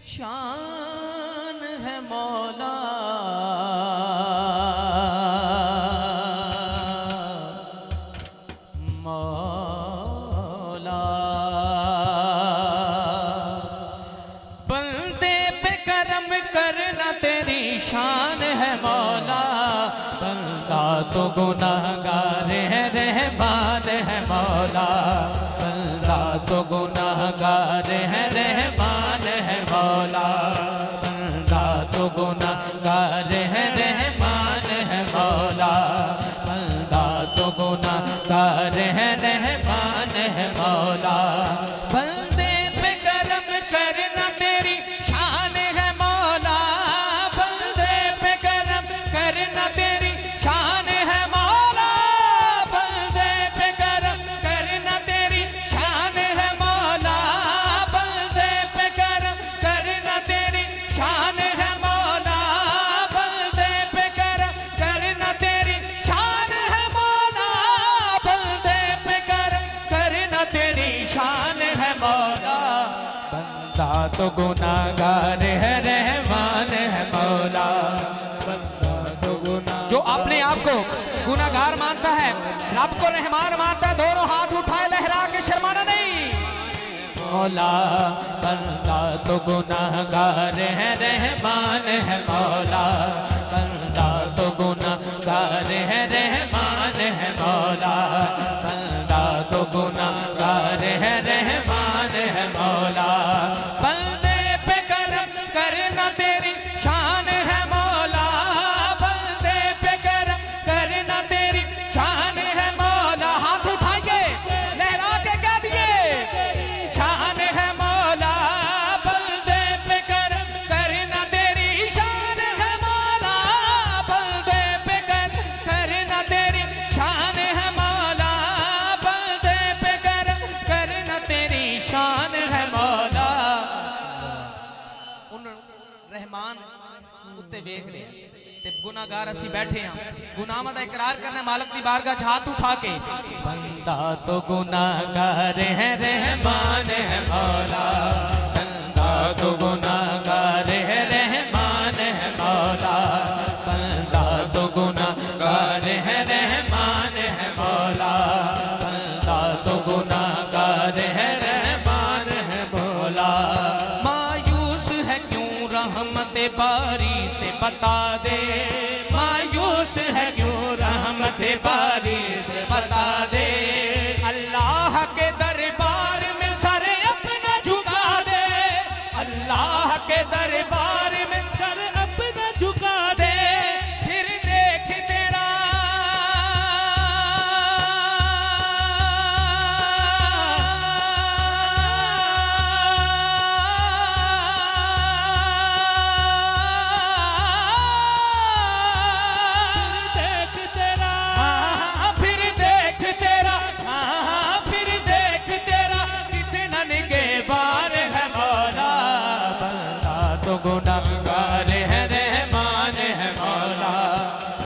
शान है मौला, मौला बंदे पे करम करना तेरी शान है मौला। बंदा तो गुनाहगार है रहमान है मौला, बंदा तो गुनाहगार है रहमान है मौला, बंदा तो गुनाहगार है रहमान है मौला, बंदा तो गुनाहगार है रहमान है मौला। बंदे पे करम करना तेरी शान है मौला, बंदे पे करम करना तेरी शान है मौला, बंदे पे करम करना तेरी शान है मौला, बंदे पे करम करना तेरी शान है मौला, बंदे पे करम करना तेरी शान है मौला, बंदे पे करम करना तेरी शान है मौला। बंदा तो गुनाहगार है रहमान है मौला, बंदा तो गुनाह। जो अपने आप को गुनाहगार मानता है, रब को रहमान मानता है, दोनों हाथ उठाए लहरा के शर्माना नहीं। मौला बंदा तो गुनाहगार है रहमान है मौला, बंदा तो गुनाहगार है रहमान है मौला, बंदा तो गुनाहगार है रहमान है मौला। बंदे पे करम करना तेरी शान है मौला, बंदे पे करम करना तेरी शान है मौला। हाथ उठाइए लहरा के कह दिए शान है मौला, बंदे पे करम करना तेरी शान है मौला, बंदे पे करम करना तेरी शान है मौला, बंदे पे करम करना तेरी शान है मौला। उन रहमान उत्ते वेख रहे ते गुनाहगार असी बैठे हैं, गुनाहां दा इकरार करना मालिक दी बारगाह च हाथ उठा के। बंदा तो गुनाहगार है रहमान है मौला, बंदा तो गुनाहगार है रहमान है मौला, बंदा तो गुनाहगार है रहमान है मौला, बंदा तो गुनाहगार है रहमान है मौला। मायूस है क्यों रहमत बारी से बता दे, मायूस है क्यों रहमत बारी से बता दे,